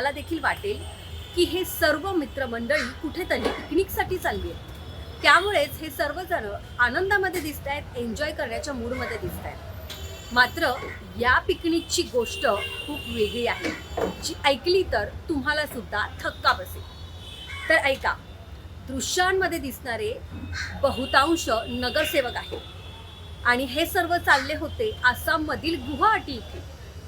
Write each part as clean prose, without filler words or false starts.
तुम्हाला देखील वाटेल की हे सर्व मित्रमंडळी कुठेतरी पिकनिकसाठी चालली आहेत. त्यामुळेच हे सर्वजण आनंदामध्ये दिसत आहेत, एन्जॉय करण्याच्या मूडमध्ये दिसत आहेत. मात्र या पिकनिकची गोष्ट खूप वेगळी आहे, जी ऐकली तर तुम्हाला सुद्धा थक्का बसेल. तर ऐका, दृश्यांमध्ये दिसणारे बहुतांश नगरसेवक आहेत आणि हे सर्व चालले होते आसाममधील गुवाहाटी इथे.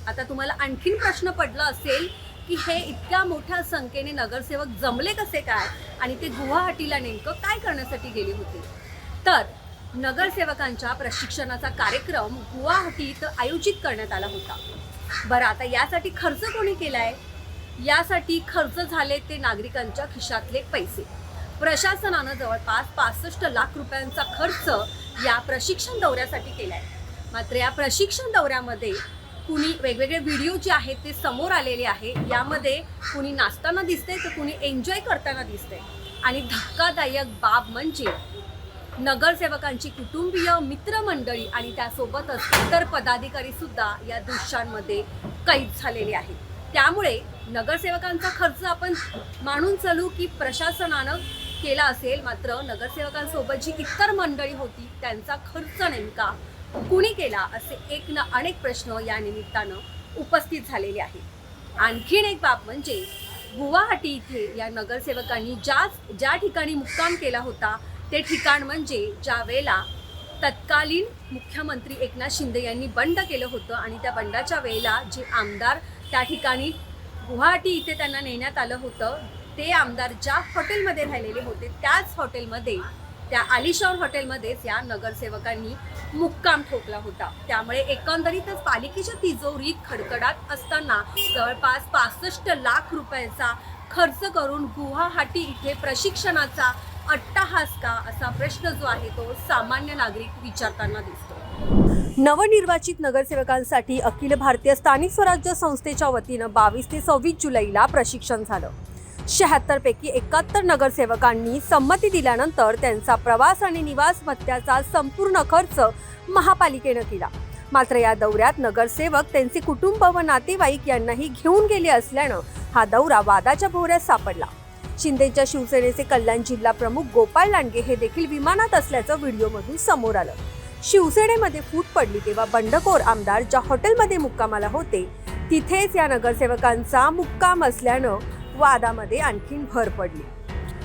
आता तुम्हाला आणखीन प्रश्न पडला असेल की हे इतक्या मोठ्या संख्येने नगरसेवक जमले कसे काय आणि ते गुवाहाटीला नेमकं काय करण्यासाठी गेले होते. तर नगरसेवकांच्या प्रशिक्षणाचा कार्यक्रम गुवाहाटीत आयोजित करण्यात आला होता. बरं, आता यासाठी खर्च कोणी केलाय? यासाठी खर्च झाले ते नागरिकांच्या खिशातले पैसे. प्रशासनानं जवळपास 65 लाख रुपयांचा खर्च या प्रशिक्षण दौऱ्यासाठी केलाय. मात्र या प्रशिक्षण दौऱ्यामध्ये कुणी वेगवेगळे व्हिडिओ जे आहेत ते समोर आलेले आहे. यामध्ये कुणी नाचताना दिसतंय तर कुणी एन्जॉय करताना दिसतंय. आणि धक्कादायक बाब म्हणजे नगरसेवकांची कुटुंबीय, मित्रमंडळी आणि त्यासोबतच इतर पदाधिकारी सुद्धा या दृश्यांमध्ये कैद झालेले आहेत. त्यामुळे नगरसेवकांचा खर्च आपण मानून चालू की प्रशासनानं केला असेल, मात्र नगरसेवकांसोबत जी इतर मंडळी होती त्यांचा खर्च नेमका कुणी केला, असे एक ना अनेक प्रश्न या निमित्तानं उपस्थित झालेले आहेत. आणखीन एक बाब म्हणजे गुवाहाटी इथे या नगरसेवकांनी ज्या ठिकाणी मुक्काम केला होता ते ठिकाण म्हणजे ज्या वेळेला तत्कालीन मुख्यमंत्री एकनाथ शिंदे यांनी बंड केलं होतं आणि त्या बंडाच्या वेळेला जे आमदार त्या ठिकाणी गुवाहाटी इथे त्यांना नेण्यात आलं होतं, ते आमदार ज्या हॉटेलमध्ये राहिलेले होते त्याच हॉटेलमध्ये, त्या आलिशान हॉटेलमध्येच या नगरसेवकांनी मुक्काम ठोकला होता. त्यामुळे एकंदरीतच पालिकेच्या तिजोरीत खडखडाट असताना जवळपास 65 लाख रुपयाचा खर्च करून गुवाहाटी इथे प्रशिक्षणाचा अट्टाहास का, असा प्रश्न जो आहे तो सामान्य नागरिक विचारताना दिसतो. नवनिर्वाचित नगरसेवकांसाठी अखिल भारतीय स्थानिक स्वराज्य संस्थेच्या वतीनं 22 ते 26 जुलैला प्रशिक्षण झालं. 76 पैकी 71 नगरसेवकांनी संमती दिल्यानंतर त्यांचा प्रवास आणि निवास भत्त्याचा संपूर्ण खर्च महापालिकेनं केला. मात्र या दौऱ्यात नगरसेवक त्यांचे कुटुंब व नातेवाईक यांनाही घेऊन गेले असल्यानं हा दौरा वादाच्या भोवऱ्यात सापडला. शिंदेच्या शिवसेनेचे कल्याण जिल्हा प्रमुख गोपाळ लांडगे हे देखील विमानात असल्याचं व्हिडिओमधून समोर आलं. शिवसेनेमध्ये फूट पडली तेव्हा बंडखोर आमदार ज्या हॉटेलमध्ये मुक्कामाला होते तिथेच या नगरसेवकांचा मुक्काम असल्यानं वादामध्ये आणखीन भर पडली.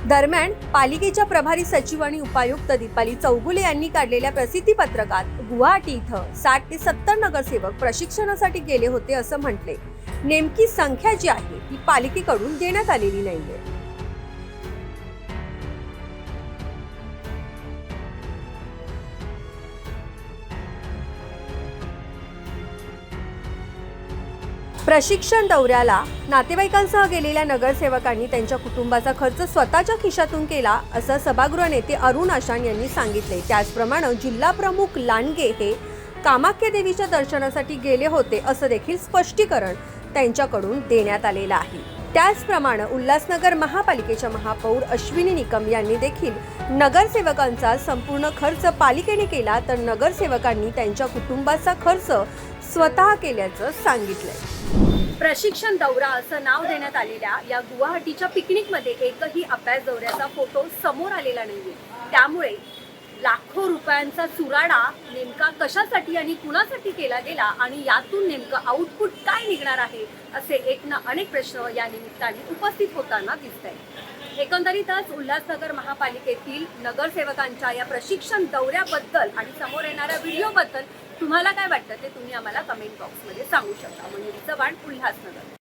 दरम्यान पालिकेच्या प्रभारी सचिव आणि उपायुक्त दीपाली चौगुले यांनी काढलेल्या प्रसिद्धी पत्रकात गुवाहाटी इथं 60 ते 70 नगरसेवक प्रशिक्षणासाठी गेले होते असं म्हटले. नेमकी संख्या जी आहे ती पालिकेकडून देण्यात आलेली नाहीये. प्रशिक्षण दौऱ्याला नातेवाईकांसह गेलेल्या नगरसेवकांनी त्यांच्या कुटुंबाचा खर्च स्वतःच्या खिशातून केला असं सभागृह नेते अरुण आशान यांनी सांगितले. त्याचप्रमाणे जिल्हा प्रमुख लांडगे हे कामाख्या देवीच्या दर्शनासाठी गेले होते असं देखील स्पष्टीकरण त्यांच्याकडून देण्यात आलेलं आहे. त्याचप्रमाणे उल्हासनगर महापालिकेच्या महापौर अश्विनी निकम यांनी देखील नगरसेवकांचा संपूर्ण खर्च पालिकेने केला, तर नगरसेवकांनी त्यांच्या कुटुंबाचा खर्च स्वतः केल्याचं सांगितलंय. प्रशिक्षण दौरा असं नाव देण्यात आलेल्या या गुवाहाटीच्या पिकनिकमध्ये एकही अभ्यास दौऱ्याचा फोटो समोर आलेला नाहीये. त्यामुळे लाखो रुपयांचा चुराडा नेमका कशासाठी आणि कुणासाठी केला गेला आणि यातून नेमकं आउटपुट काय निघणार आहे, असे एक ना अनेक प्रश्न या निमित्ताने उपस्थित होताना दिसत आहेत. एकंदरीतच उल्हासनगर महापालिकेतील नगरसेवकांच्या या प्रशिक्षण दौऱ्याबद्दल आणि समोर येणाऱ्या व्हिडिओबद्दल तुम्हाला काय वाटतं ते तुम्ही आम्हाला कमेंट बॉक्समध्ये सांगू शकता. मनोज चव्हाण, उल्हासनगर.